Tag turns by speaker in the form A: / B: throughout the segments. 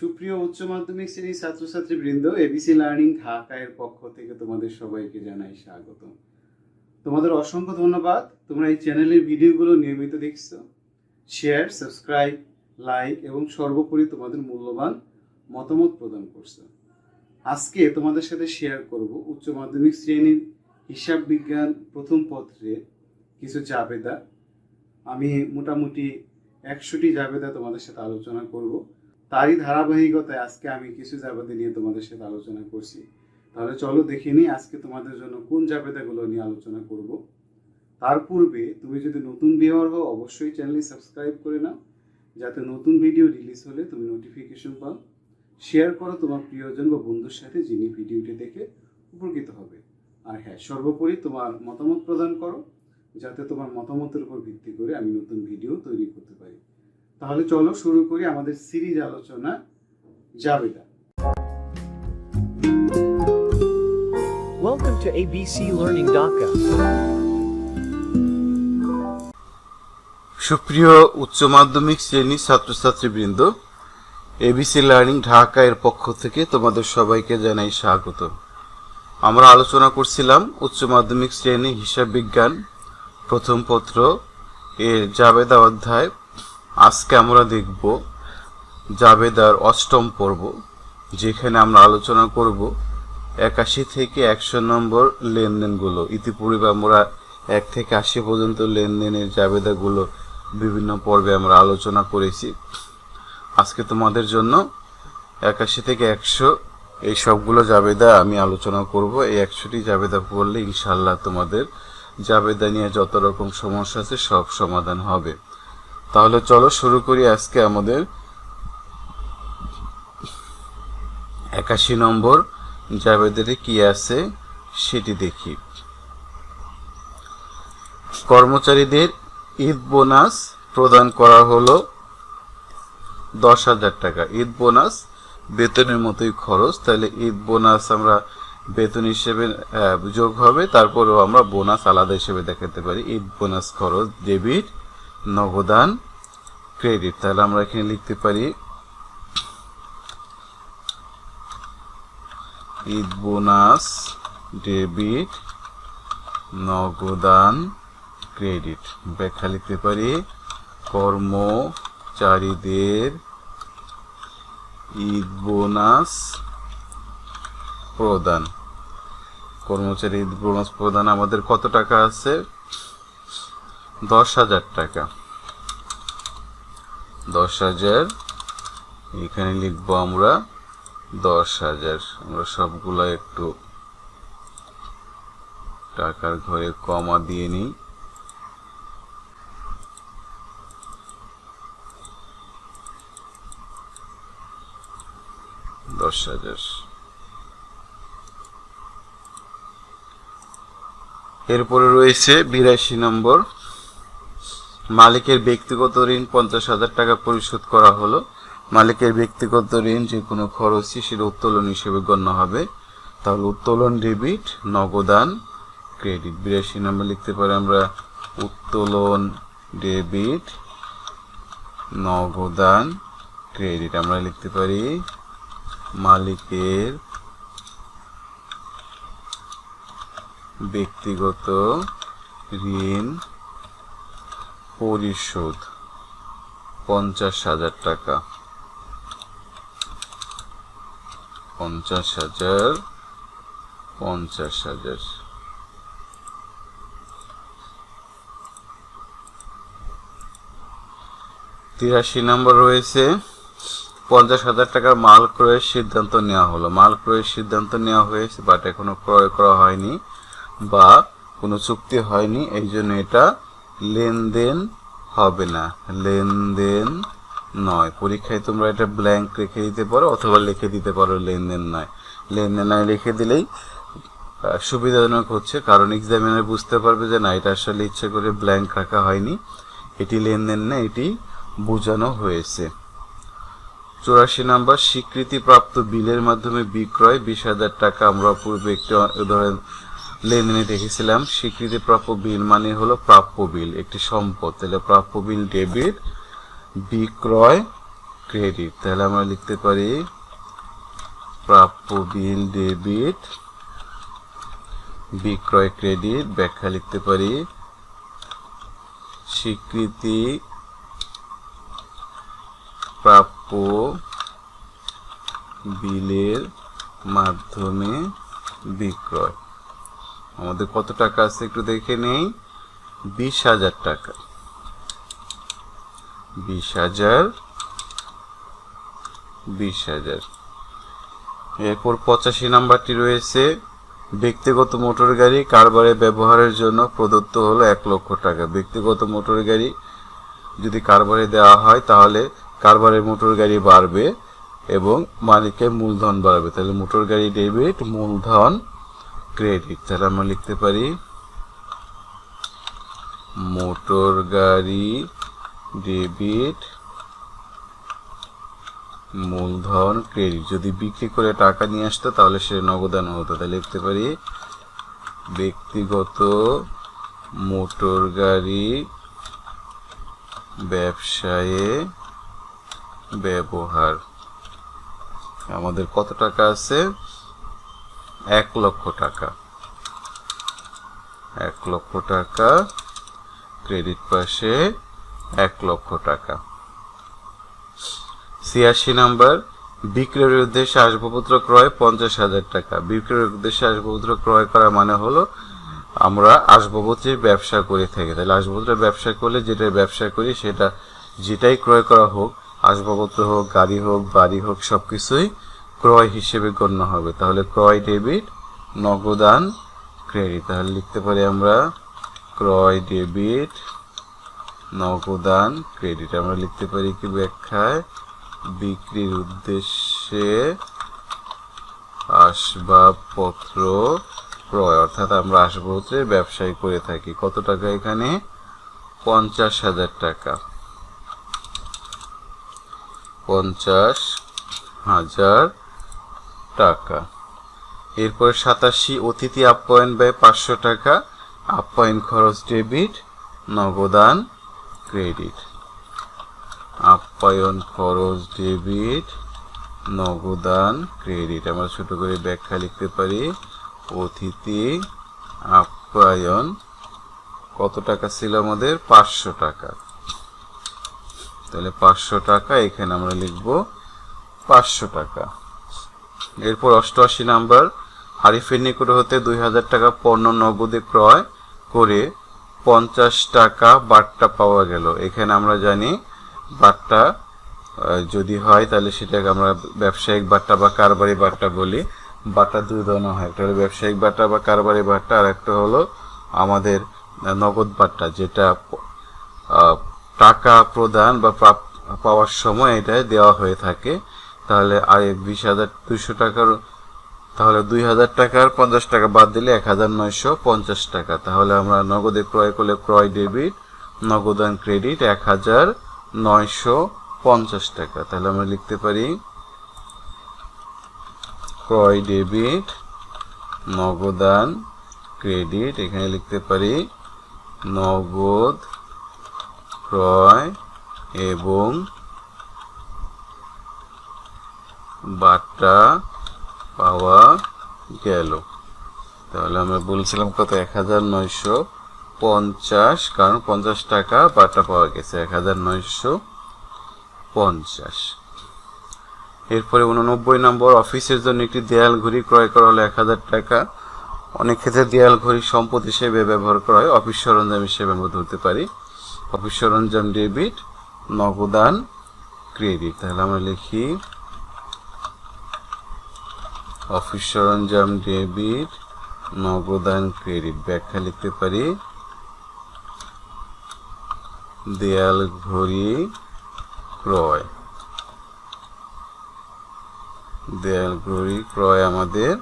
A: সুপ্রিয় উচ্চ মাধ্যমিক শ্রেণীর ছাত্রছাত্রীবৃন্দ, এবিসি লার্নিং ঢাকা এর পক্ষ থেকে তোমাদের সবাইকে জানাই স্বাগত। তোমাদের অসংখ্য ধন্যবাদ, তোমরা এই চ্যানেলের ভিডিওগুলো নিয়মিত দেখছো, শেয়ার, সাবস্ক্রাইব, লাইক এবং সর্বোপরি তোমাদের মূল্যবান মতামত প্রদান করছো। আজকে তোমাদের সাথে শেয়ার করব উচ্চ মাধ্যমিক শ্রেণীর হিসাব বিজ্ঞান প্রথম পত্রের কিছু জাবেদা। আমি মোটামুটি 100টি জাবেদা তোমাদের সাথে আলোচনা করব। তারই ধারাবাহিকতায় আজকে আমি কিছু জাবেদা নিয়ে তোমাদের সাথে আলোচনা করছি। তাহলে চলো দেখে নিই আজকে তোমাদের জন্য কোন জাবেদাগুলো নিয়ে আলোচনা করব। তার পূর্বে তুমি যদি নতুন ভিউয়ার হও অবশ্যই চ্যানেলটি সাবস্ক্রাইব করে নাও, যাতে নতুন ভিডিও রিলিজ হলে তুমি নোটিফিকেশন পাও। শেয়ার করো তোমার প্রিয়জন বা বন্ধুর সাথে যিনি ভিডিওটি দেখে উপকৃত হবে। আর হ্যাঁ, সর্বোপরি তোমার মতামত প্রদান করো, যাতে তোমার মতামতের উপর ভিত্তি করে আমি নতুন ভিডিও তৈরি করতে পারি। তাহলে চলো শুরু করি আমাদের সিরিজ আলোচনা জাবেদা।
B: Welcome to ABC Learning Dhaka.
C: সুপ্রিয় উচ্চ মাধ্যমিক শ্রেণীর ছাত্রছাত্রীবৃন্দ, এবিসি লার্নিং ঢাকা এর পক্ষ থেকে তোমাদের সবাইকে জানাই স্বাগত। আমরা আলোচনা করছিলাম উচ্চ মাধ্যমিক শ্রেণী হিসাব বিজ্ঞান প্রথম পত্র এর জাবেদা অধ্যায়। আজকে আমরা দেখব জাবেদার 8ম পর্ব, যেখানে আমরা আলোচনা করব 81 থেকে 100 নম্বর লেনদেনগুলো। ইতিপূর্বে আমরা 1 থেকে 80 পর্যন্ত লেনদেনের জাবেদাগুলো বিভিন্ন পর্বে আমরা আলোচনা করেছি। আজকে তোমাদের জন্য 81 থেকে 100 এই সবগুলো জাবেদা আমি আলোচনা করব। এই 100টি জাবেদা পড়লে ইনশাআল্লাহ তোমাদের জাবেদা নিয়ে যত রকম সমস্যা আছে সব সমাধান হবে। তাহলে চলো শুরু করি। আজকে আমাদের 81 নম্বর জাবেদাতে কি আছে সেটি দেখি। কর্মচারীদের ঈদ বোনাস প্রদান করা হলো 10,000 টাকা। ঈদ বোনাস বেতনের মতোই খরচ, তাহলে ঈদ বোনাস আমরা বেতন হিসেবে যোগ হবে, তারপরেও আমরা বোনাস আলাদা হিসেবে দেখাতে পারি। ঈদ বোনাস খরচ ডেবিট, নগদান, ক্রেডিট। তাহলে আমরা এখানে লিখতে পারি ঈদ বোনাস ডেবিট, নগদান, ক্রেডিট। ব্যাখ্যা লিখতে পারি কর্মচারীদের ঈদ বোনাস প্রদান। কর্মচারী ঈদ বোনাস প্রদান আমাদের কত টাকা আছে? 10,000 টাকা। 10,000 এখানে লিখবো আমরা 10,000। আমরা সবগুলো একটু টাকার ঘরে কমা দিয়ে নিই। এরপরে রয়েছে 82 নম্বর, মালিকের ব্যক্তিগত ঋণ 50,000 টাকা পরিশোধ করা হলো। মালিকের ব্যক্তিগত ঋণ যে কোনো খরচই সেটা উত্তোলন হিসেবে গণ্য হবে। তাহলে উত্তোলন ডেবিট, নগদান, ক্রেডিট। 82 নম্বর লিখতে পারি আমরা উত্তোলন ডেবিট, নগদান, ক্রেডিট। আমরা লিখতে পারি মালিকের ব্যক্তিগত ঋণ পরিশোধ 50,000 টাকা। 50,000, 50,000। তিরাশি নম্বর রয়েছে 50,000 টাকার মাল ক্রয়ের সিদ্ধান্ত নেওয়া হলো। মাল ক্রয়ের সিদ্ধান্ত নেওয়া হয়েছে, বাট এখনো ক্রয় করা হয়নি বা কোনো চুক্তি হয়নি, এই জন্য এটা লেনদেন হবে না, লেনদেন নয়। পরীক্ষায় তোমরা এটা ব্ল্যাঙ্ক রেখে দিতে পারো অথবা লিখে দিতে পারো লেনদেন নয়। লেনদেন নয় লিখে দিলেই সুবিধাজনক হচ্ছে, কারণ এক্সামিনার বুঝতে পারবে যে না, এটা আসলে ইচ্ছে করে ব্ল্যাঙ্ক রাখা হয়নি, এটি লেনদেন না, এটি বোঝানো হয়েছে। 84 নম্বর, স্বীকৃতিপ্রাপ্ত বিলের মাধ্যমে বিক্রয় 20,000 টাকা। আমরা পূর্বে একটি উদাহরণ লেনদেনে দেখেছিলাম। স্বীকৃতিপ্রাপ্য বিল মানে হলো প্রাপ্য বিল, একটি সম্পদ। তাহলে প্রাপ্য বিল ডেবিট, বিক্রয় ক্রেডিট। তাহলে আমরা লিখতে পারি প্রাপ্য বিল ডেবিট, বিক্রয় ক্রেডিট। ব্যাখ্যা লিখতে পারি স্বীকৃতি প্রাপ্য বিলের মাধ্যমে বিক্রয়। আমাদের কত টাকা আছে একটু দেখে নেই, 20,000 টাকা। 20,000। এরপর 85 নাম্বারটি রয়েছে ব্যক্তিগত মোটর গাড়ি কারবারে ব্যবহারের জন্য প্রদত্ত হলো 1 লক্ষ টাকা। ব্যক্তিগত মোটর গাড়ি যদি কারবারে দেওয়া হয় তাহলে কারবারের মোটর গাড়ি বাড়বে এবং মালিকের মূলধন বাড়বে। তাহলে মোটর গাড়ি ডেবিট, মূলধন ক্রেডিট। তাহলে আমরা লিখতে পারি মোটর গাড়ি ডেবিট, মূলধন ক্রেডিট। যদি বিক্রি করে টাকা নিয়ে আসতো তাহলে সে নগদান হতো। তাহলে লিখতে পারি ব্যক্তিগত মোটর গাড়ি ব্যবসায়ে ব্যবহার। আমাদের কত টাকা আছে? 1 লক্ষ টাকা। 1 লক্ষ টাকা ক্রেডিট পাশে 1 লক্ষ টাকা। 86 নাম্বার বিক্রয়ের উদ্দেশ্যে আসবাবপত্র ক্রয় 50,000 টাকা। বিক্রয়ের উদ্দেশ্যে আসবাবপত্র ক্রয় করা মানে হলো আমরা আসবাবপত্রের ব্যবসা করে থাকি। তাহলে আসবাবপত্রের ব্যবসা করলে যেটা ব্যবসা করি সেটা যেটাই ক্রয় করা হোক, আসবাবপত্র হোক, গাড়ি হোক, বাড়ি হোক, সবকিছুই ক্রয় হিসেবে গণ্য হবে। তাহলে ক্রয় ডেবিট, নগদান ক্রেডিট। তাহলে লিখতে পারি আমরা ক্রয় ডেবিট, নগদান ক্রেডিট। আমরা লিখতে পারি কি ব্যাখ্যায় বিক্রির উদ্দেশ্যে আসবাবপত্র ক্রয়, অর্থাৎ আমরা আসবাবপত্রের ব্যবসায় করে থাকি। কত টাকা এখানে? 50,000 টাকা। 50,000 টাকা। এরপরে 87 অতিথি আপ্যায়ন ব্যয় 500 টাকা। আপ্যায়ন খরচ ডেবিট, নগদান ক্রেডিট। আপ্যায়ন খরচ ডেবিট, নগদান ক্রেডিট। আমরা ছোট করে ব্যাখ্যা লিখতে পারি অতিথি আপ্যায়ন কত টাকা ছিল আমাদের? 500 টাকা। তাহলে 500 টাকা, এখানে আমরা লিখব 500 টাকা। এরপর 88 নাম্বার আরিফের নিকট হতে 2,000 টাকা পণ্য নগদে ক্রয় করে 50 টাকা বাট্টা পাওয়া গেল। এখানে আমরা জানি বাট্টা যদি হয় তাহলে সেটাকে আমরা ব্যবসায়িক বাট্টা বা কারবারি বাট্টা বলি। বাট্টা দুই ধরনের হয়, একটা হলো ব্যবসায়িক বাট্টা বা কারবারি বাট্টা, আর একটা হলো আমাদের নগদ বাট্টা, যেটা টাকা প্রদান বা পাওয়ার সময় এটা দেওয়া হয়ে থাকে। তাহলে আর 20,200 টাকার, তাহলে 2,000 টাকার 50 টাকা বাদ দিলে 1,950 টাকা। তাহলে আমরা নগদে ক্রয় করলে ক্রয় ডেবিট, নগদান ক্রেডিট 1,950 টাকা। তাহলে আমরা লিখতে পারি ক্রয় ডেবিট, নগদান ক্রেডিট। এখানে লিখতে পারি নগদ ক্রয় এবং বাট্টা পাওয়া গেল। তাহলে আমরা বলছিলাম কত? 1,950, কারণ 50 টাকা বাট্টা পাওয়া গেছে, 1,950। এরপরে 89 নম্বর অফিসের জন্য একটি দেয়াল ঘড়ি ক্রয় করা হলো 1,000 টাকা। অনেক ক্ষেত্রে দেয়াল ঘড়ি সম্পদ হিসেবে ব্যবহার করা হয়, অফিস সরঞ্জাম হিসেবে আমরা ধরতে পারি। অফিস সরঞ্জাম ডেবিট, নগদান ক্রেডিট। তাহলে আমরা লিখি অফিস সরঞ্জাম ডেবিট, নগদান ক্রেডিট। ব্যাখ্যা লিখতে পারি দেয়াল ঘড়ি ক্রয়। দেয়াল ঘড়ি ক্রয় আমাদের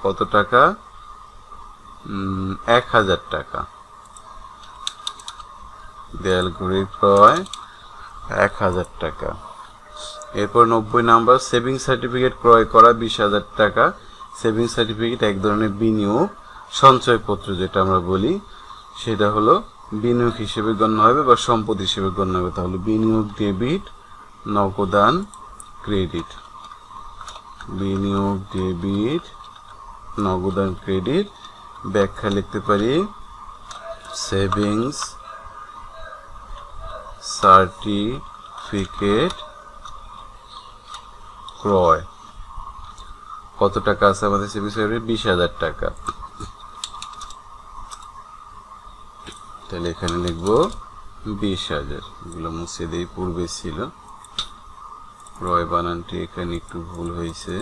C: কত টাকা? 1,000 টাকা। দেয়াল ঘড়ি ক্রয় 1,000 টাকা। এরপর 90 নাম্বার সেভিং সার্টিফিকেট ক্রয় করা 20,000 টাকা। সেভিং সার্টিফিকেট এক ধরনের বিনিয়োগ সঞ্চয়পত্র, যেটা আমরা বলি সেটা হলো বিনিয়োগ হিসেবে গণ্য হবে বা সম্পদ হিসেবে গণ্য হবে। তাহলে বিনিয়োগ ডেবিট, নগদান ক্রেডিট, বিনিয়োগ ডেবিট, নগদান ক্রেডিট। ব্যাখ্যা লিখতে পারি সেভিংস সার্টিফিকেট ক্রয়। কত টাকা আছে আমাদের সেভিংস সার্টিফিকেট? 20,000 টাকা। তাহলে এখানে লিখবো 20,000। এগুলো মুছে দিই, পূর্বে ছিল। ক্রয় বানানটি এখানে একটু ভুল হয়েছে।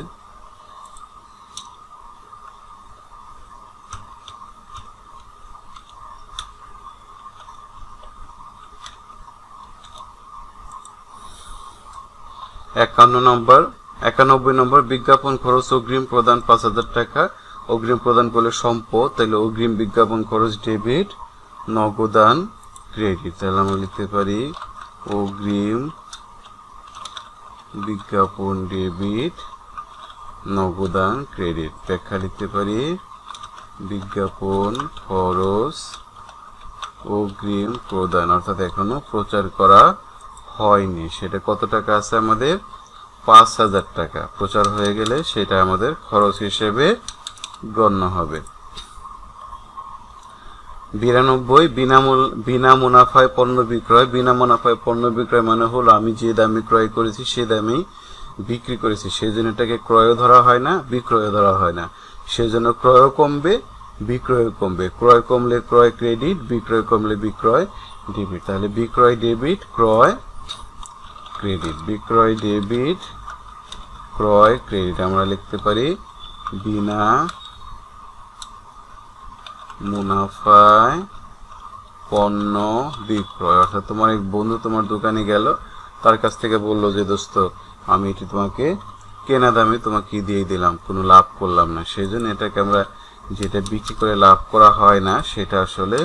C: নম্বর 91 বিজ্ঞাপন খরচ অগ্রিম প্রদান 5,000 টাকা। অগ্রিম প্রদান করলে সম্পদ, তাহলে অগ্রিম বিজ্ঞাপন খরচ ডেবিট, নগদান ক্রেডিট। তাহলে আমরা লিখতে পারি অগ্রিম বিজ্ঞাপন ডেবিট, নগদান ক্রেডিট। ব্যাখ্যা লিখতে পারি বিজ্ঞাপন খরচ অগ্রিম প্রদান, অর্থাৎ এখনো প্রচার করা হয়নি, সেটা কত টাকা আছে আমাদের? 5,000 টাকা। প্রচার হয়ে গেলে সেটা আমাদের খরচ হিসেবে গণ্য হবে। 92 বিনা মুনাফায় পণ্য বিক্রয়। বিনা মুনাফায় পণ্য বিক্রয় মানে হলো আমি যে দামে ক্রয় করেছি সে দামেই বিক্রি করেছি, সেজন্য এটাকে ক্রয়ও ধরা হয় না, বিক্রয়ও ধরা হয় না। সেজন্য ক্রয়ও কমবে, বিক্রয় কমবে। ক্রয় কমলে ক্রয় ক্রেডিট, বিক্রয় কমলে বিক্রয় ডেবিট। তাহলে বিক্রয় ডেবিট, ক্রয় ক্রেডিট। বিক্রয় ডেবিট, ক্রয় ক্রেডিট। আমরা লিখতে পারি বিনা মুনাফায় পণ্য বিক্রয়। অর্থাৎ তোমার এক বন্ধু তোমার দোকানে গেল, তার কাছ থেকে বললো যে দোস্ত আমি এটি তোমাকে কেনা দামে তোমাকে দিয়ে দিলাম, কোনো লাভ করলাম না, সেই জন্য এটাকে আমরা যেটা বিক্রি করে লাভ করা হয় না সেটা আসলে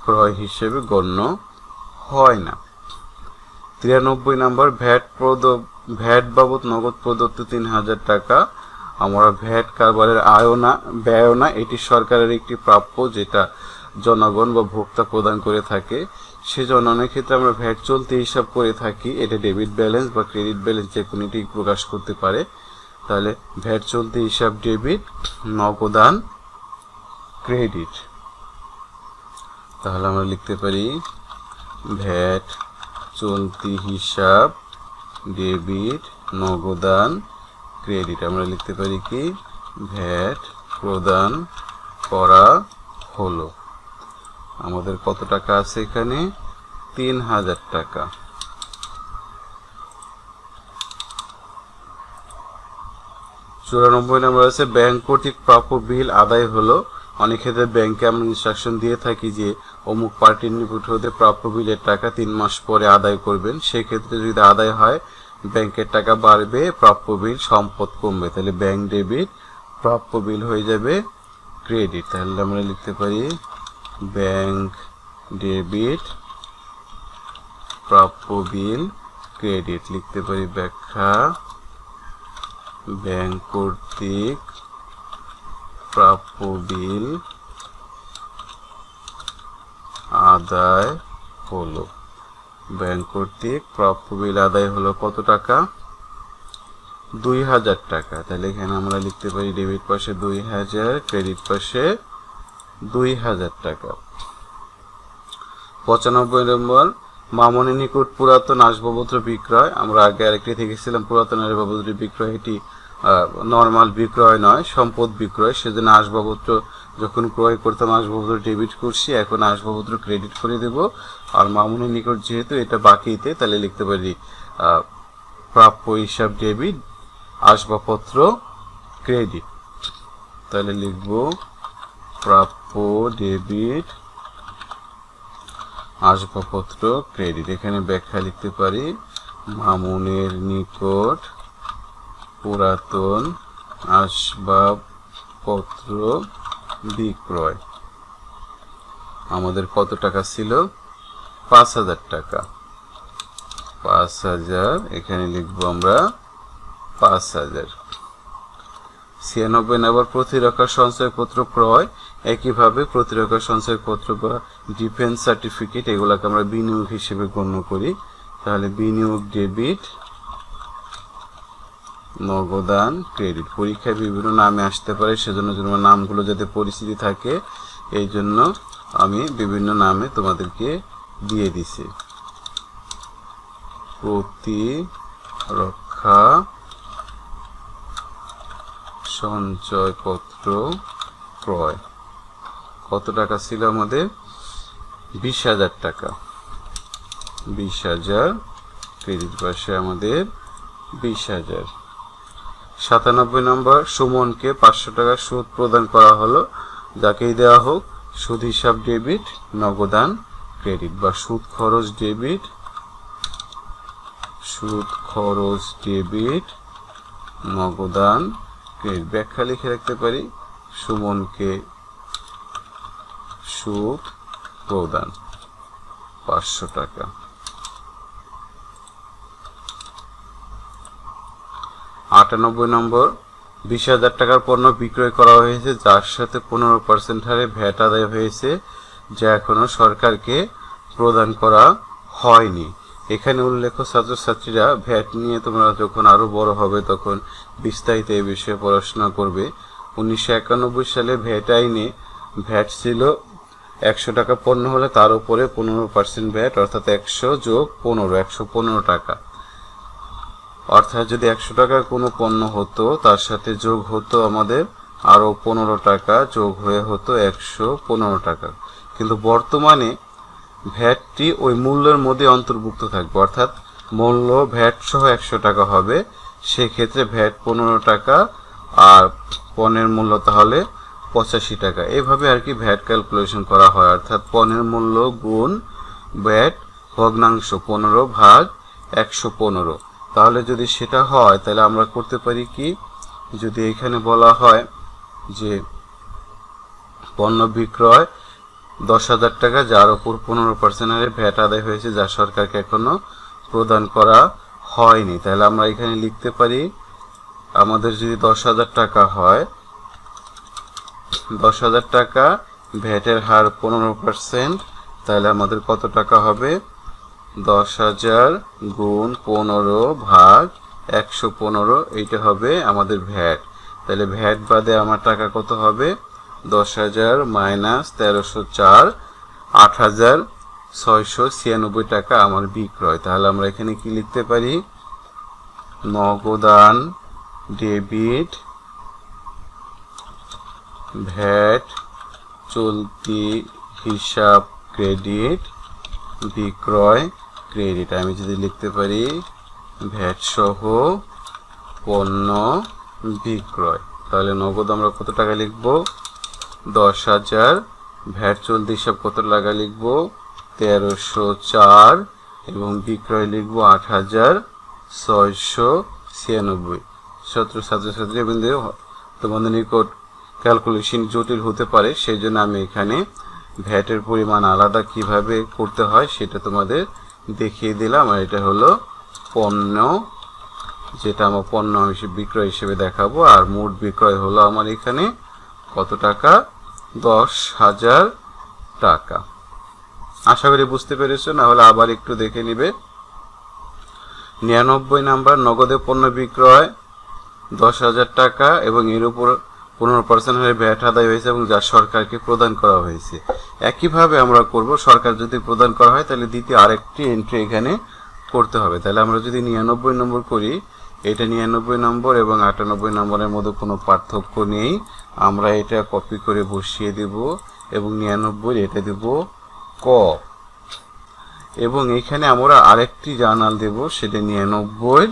C: ক্রয় হিসেবে গণ্য হয় না। 93 নম্বর ভ্যাট বাবদ নগদ প্রদত্ত 3,000 টাকা। আমরা ভ্যাট কারবারের আয়ও না ব্যয়ও না, এটি সরকারের একটি প্রাপ্য যেটা জনগণ বা ভোক্তা প্রদান করে থাকে। সেজন্য অনেক ক্ষেত্রে আমরা ভ্যাট চলতি হিসাব করে থাকি। এটা ডেবিট ব্যালেন্স বা ক্রেডিট ব্যালেন্স যে কোনোটি প্রকাশ করতে পারে। তাহলে ভ্যাট চলতি হিসাব ডেবিট, নগদান ক্রেডিট। তাহলে আমরা লিখতে পারি ভ্যাট চলতি হিসাব ডেবিট, নগদান ক্রেডিট। আমরা লিখতে পারি কি ভ্যাট প্রদান করা হলো। আমাদের কত টাকা আছে এখানে? 3,000 টাকা। 94 নম্বর আছে ব্যাংক কর্তৃক প্রাপ্য বিল আদায় হলো। অনেক ক্ষেত্রে ব্যাংকে আমরা ইনস্ট্রাকশন দিয়ে থাকি যে অমুক পার্টির নিকট হতে প্রাপ্য বিলের টাকা 3 মাস পরে আদায় করবেন। সেক্ষেত্রে যদি আদায় হয় ব্যাংকের টাকা বাড়বে, প্রাপ্য বিল সম্পদ কমবে। তাহলে ব্যাংক ডেবিট, প্রাপ্য বিল হয়ে যাবে ক্রেডিট। তাহলে আমরা লিখতে পারি ব্যাংক ডেবিট, প্রাপ্য বিল ক্রেডিট। লিখতে পারি ব্যাখ্যা ব্যাংক কর্তৃক প্রাপ্য বিল আদায় হলো। ব্যাংক কর্তৃক প্রাপ্য বিল আদায় হলো কত টাকা? 2,000 টাকা। তাহলে এখানে আমরা লিখতে পারি ডেবিট পাশে 2,000, ক্রেডিট পাশে 2,000 টাকা। 95 নম্বর মামনের নিকট পুরাতন আসবাবপত্র বিক্রয়। আমরা আগে আরেকটি দেখেছিলাম পুরাতন আসবাবপত্র বিক্রয়, এটি নর্মাল বিক্রয় নয়, সম্পদ বিক্রয়। সেজন্য আসবাবপত্র যখন ক্রয় করতাম আসবাবপত্র ডেবিট করছি, এখন আসবাবপত্র ক্রেডিট করে দেব। আর মামুনের নিকট যেহেতু এটা বাকিতে, তাহলে লিখতে পারি প্রাপ্য হিসাব ডেবিট, আসবাবপত্র ক্রেডিট। তাহলে লিখব প্রাপ্য ডেবিট, আসবাবপত্র ক্রেডিট। এখানে ব্যাখ্যা লিখতে পারি মামুনের নিকট পুরাতন আসবাবপত্র বিক্রয়। আমাদের কত টাকা ছিল? 5,000 টাকা। 5,000, এখানে লিখবো আমরা 5,000। 96 নম্বর প্রতিরক্ষা সঞ্চয়পত্র ক্রয়। একইভাবে প্রতিরক্ষা সঞ্চয়পত্র বা ডিফেন্স সার্টিফিকেট, এগুলোকে আমরা বিনিয়োগ হিসেবে গণ্য করি। তাহলে বিনিয়োগ ডেবিট, নগদান ক্রেডিট। পরীক্ষায় বিভিন্ন নামে আসতে পারে, সেজন্য নামগুলো যাতে পরিচিতি থাকে এই জন্য আমি বিভিন্ন নামে তোমাদেরকে দিয়ে দিছি। প্রতিরক্ষা সঞ্চয়পত্র ক্রয়। কত টাকা ছিল আমাদের? 20,000 টাকা। 20,000 ক্রেডিট পাশে আমাদের 20,000। 97 নম্বর, সুমনকে 500 টাকা সুদ প্রদান করা হলো, যাকেই দেওয়া হোক সুদ হিসাব ডেবিট, নগদান ক্রেডিট বা সুদ খরচ ডেবিট, সুদ খরচ ডেবিট, নগদান ক্রেডিট। ব্যাখ্যা লিখে রাখতে পারি, সুমনকে সুদ প্রদান 500 টাকা। 98 নম্বর, 20,000 টাকার পণ্য বিক্রয় করা হয়েছে যার সাথে 15% হারে ভ্যাট আদায় হয়েছে, যা এখনো সরকারকে প্রদান করা হয়নি। এখানে উল্লেখ, ছাত্রছাত্রীরা ভ্যাট নিয়ে তোমরা যখন আরো বড় হবে তখন বিস্তারিত এই বিষয়ে পড়াশোনা করবে। 1991 সালে ভ্যাট আইনে ভ্যাট ছিল 100 টাকা পণ্য হলে তার উপরে 15% ভ্যাট, অর্থাৎ 100 যোগ 15, 115 টাকা। অর্থাৎ যদি 100 টাকার কোনো পণ্য হতো তার সাথে যোগ হতো আমাদের আরো 15 টাকা, যোগ হয়ে হতো 115 টাকা। কিন্তু বর্তমানে ভ্যাটটি ওই মূল্যের মধ্যে অন্তর্ভুক্ত থাকবে, অর্থাৎ মূল্য ভ্যাট সহ 100 টাকা হবে, সেক্ষেত্রে ভ্যাট 15 টাকা আর পণ্যের মূল্য তাহলে 85 টাকা। এইভাবে আর কি ভ্যাট ক্যালকুলেশন করা হয়, অর্থাৎ পণ্যের মূল্য গুণ ভ্যাট ভগ্নাংশ 15 ভাগ 115। তাহলে যদি সেটা হয় তাহলে আমরা করতে পারি কি, যদি এখানে বলা হয় যে পণ্য বিক্রয় 10,000 টাকা, যার উপর 15% হারে ভ্যাট আদায় হয়েছে, যা সরকারকে এখনো প্রদান করা হয়নি, তাহলে আমরা এখানে লিখতে পারি আমাদের যদি 10,000 টাকা হয়, 10,000 টাকা ভ্যাটের হার 15%, তাহলে আমাদের কত টাকা হবে? 10,000 গুণ 15 ভাগ 115, এইটা হবে আমাদের ভ্যাট। তাহলে ভ্যাট বাদে আমার টাকা কত হবে? 10,000 মাইনাস 1304, 8,696 টাকা আমার বিক্রয়। তাহলে আমরা এখানে কি লিখতে পারি? নগদান ডেবিট, ভ্যাট চলতি হিসাব ক্রেডিট, বিক্রয় ক্রেডিট। আমি যদি লিখতে পারি ভ্যাট সহ পণ্য বিক্রয়, তাহলে নগদ আমরা কত টাকা লিখব? 10,000, ভ্যাট চলতি হিসাব কত টাকা লিখব? 1304, এবং বিক্রয় লিখব 8,696। ছাত্রছাত্রী বৃন্দ, তোমাদের নিকট ক্যালকুলেশন জটিল হতে পারে, সেই জন্য আমি এখানে ভ্যাটের পরিমাণ আলাদা কিভাবে করতে হয় সেটা তোমাদের দেখিয়ে দিলাম। আর এটা হলো পণ্য, যেটা আমার পণ্য হিসেবে বিক্রয় হিসেবে দেখাবো, আর মোট বিক্রয় হলো আমার এখানে কত টাকা? 10,000 টাকা। আশা করি বুঝতে পেরেছো, না হলে আবার একটু দেখে নিবে। 99 নাম্বার, নগদে পণ্য বিক্রয় 10,000 টাকা এবং এর উপর 15% হারে ভ্যাট আদায় হয়েছে এবং যা সরকারকে প্রদান করা হয়েছে। একইভাবে আমরা করব, সরকার যদি প্রদান করা হয় তাহলে দ্বিতীয় আরেকটি এন্ট্রি এখানে করতে হবে। তাহলে আমরা যদি 99 নম্বর করি, এটা 99 নম্বর এবং 98 নম্বরের মধ্যে কোনো পার্থক্য নেই, আমরা এটা কপি করে বসিয়ে দেব এবং 99 এটা দেব ক, এবং এখানে আমরা আরেকটি জার্নাল দেব, সেটা 99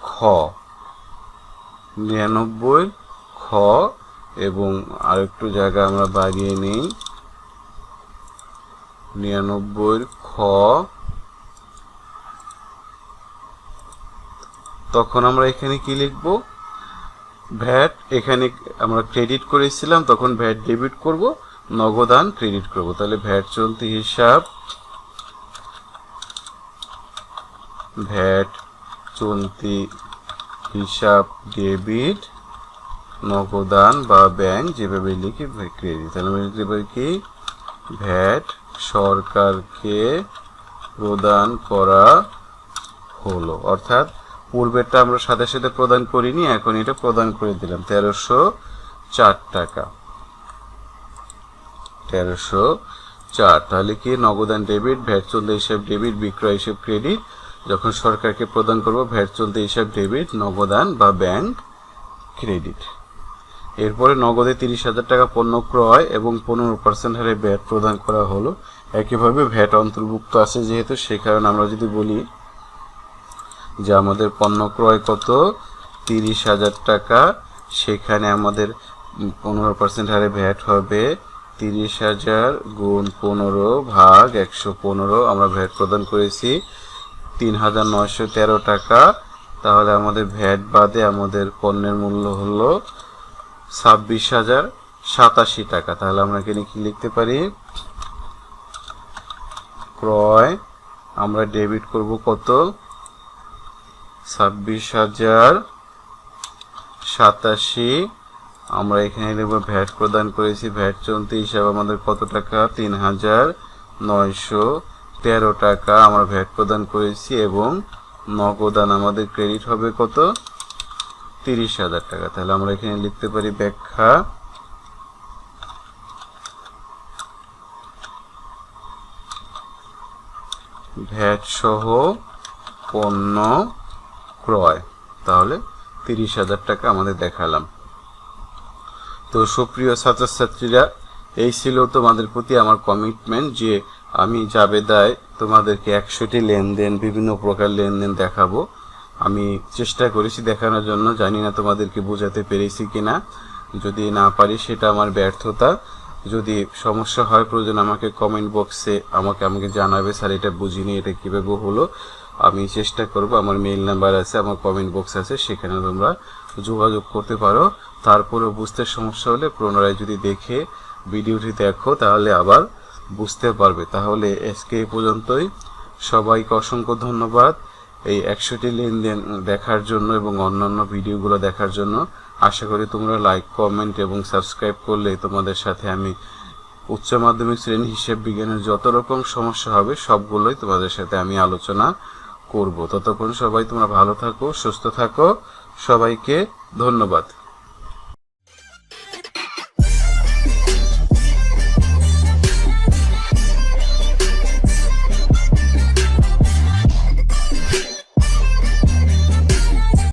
C: খ, 99 খ, এবং আরেকটু জায়গা আমরা বাড়িয়ে নেই, 99 খ। তখন আমরা এখানে কি লিখব? ভ্যাট এখানে আমরা ক্রেডিট করেছিলাম, তখন ভ্যাট ডেবিট করব, নগদান ক্রেডিট করব। তাহলে ভ্যাট চলতি হিসাব, ভ্যাট চলতি হিসাব ডেবিট, নগদান বা ব্যাংক যেভাবে লিখি ক্রেডিট। তাহলে আমরা লিখতে পারি কি? ভ্যাট সরকারকে প্রদান করা হলো, অর্থাৎ পূর্বেরটা আমরা সাথে সাথে প্রদান করিনি, এখন এটা প্রদান করে দিলাম 1304 টাকা। 1304, তাহলে কি নগদান ডেবিট, ভ্যাট চলতি হিসাব ডেবিট, বিক্রয় হিসাব ক্রেডিট। যখন সরকারকে প্রদান করব ভ্যাট চলতি হিসাব ডেবিট, নগদান বা ব্যাংক ক্রেডিট। এরপরে নগদে 30,000 টাকা পণ্য ক্রয় এবং 15% হারে ভ্যাট প্রদান করা হলো। একইভাবে ভ্যাট অন্তর্ভুক্ত আছে যেহেতু, সেই কারণে আমরা যদি বলি যে আমাদের পণ্য ক্রয় কত 30,000 টাকা, সেখানে আমাদের 15% হারে ভ্যাট হবে 30,000 গুণ 15 ভাগ 115। আমরা ভ্যাট প্রদান করেছি 3,913 টাকা। তাহলে আমাদের ভ্যাট বাদে আমাদের পণ্যের মূল্য হলো 26,087 টাকা। তাহলে আমরা এখানে কি লিখতে পারি, ক্রয় আমরা ডেবিট করব কত 26,087। আমরা এখানে লিখব ভ্যাট প্রদান করেছি, ভ্যাট চলতি হিসাবে আমাদের কত টাকা 3,913 টাকা আমরা ভ্যাট প্রদান করেছি, এবং নগদান আমাদের ক্রেডিট হবে কত 30,000 টাকা। তাহলে আমরা এখানে লিখতে পারি ব্যাখ্যা, ভ্যাট সহ পণ্য ক্রয়, তাহলে 30,000 টাকা আমাদের দেখালাম। তো সুপ্রিয় ছাত্রছাত্রীরা, এই ছিল তোমাদের প্রতি আমার কমিটমেন্ট যে আমি জাবেদায় তোমাদেরকে 100টি লেনদেন, বিভিন্ন প্রকার লেনদেন দেখাবো। আমি চেষ্টা করেছি দেখানোর জন্য, জানি না তোমাদেরকে বোঝাতে পেরেছি কিনা। যদি না পারি সেটা আমার ব্যর্থতা। যদি সমস্যা হয় প্রয়োজন আমাকে কমেন্ট বক্সে আমাকে জানাবে, স্যার এটা বুঝিনি, এটা কীভাবে হলো। আমি চেষ্টা করব, আমার মেইল নাম্বার আছে, আমার কমেন্ট বক্স আছে, সেখানে তোমরা যোগাযোগ করতে পারো। তারপরেও বুঝতে সমস্যা হলে পুনরায় যদি দেখে ভিডিওটি দেখো তাহলে আবার বুঝতে পারবে। তাহলে আজকে এই পর্যন্তই। সবাইকে অসংখ্য ধন্যবাদ এই 100টি লেনদেন দেখার জন্য এবং অন্যান্য ভিডিওগুলো দেখার জন্য। আশা করি তোমরা লাইক, কমেন্ট এবং সাবস্ক্রাইব করলে তোমাদের সাথে আমি উচ্চ মাধ্যমিক শ্রেণী হিসাব বিজ্ঞানের যত রকম সমস্যা হবে সবগুলোই তোমাদের সাথে আমি আলোচনা করব। ততক্ষণ সবাই তোমরা ভালো থাকো, সুস্থ থাকো। সবাইকে ধন্যবাদ।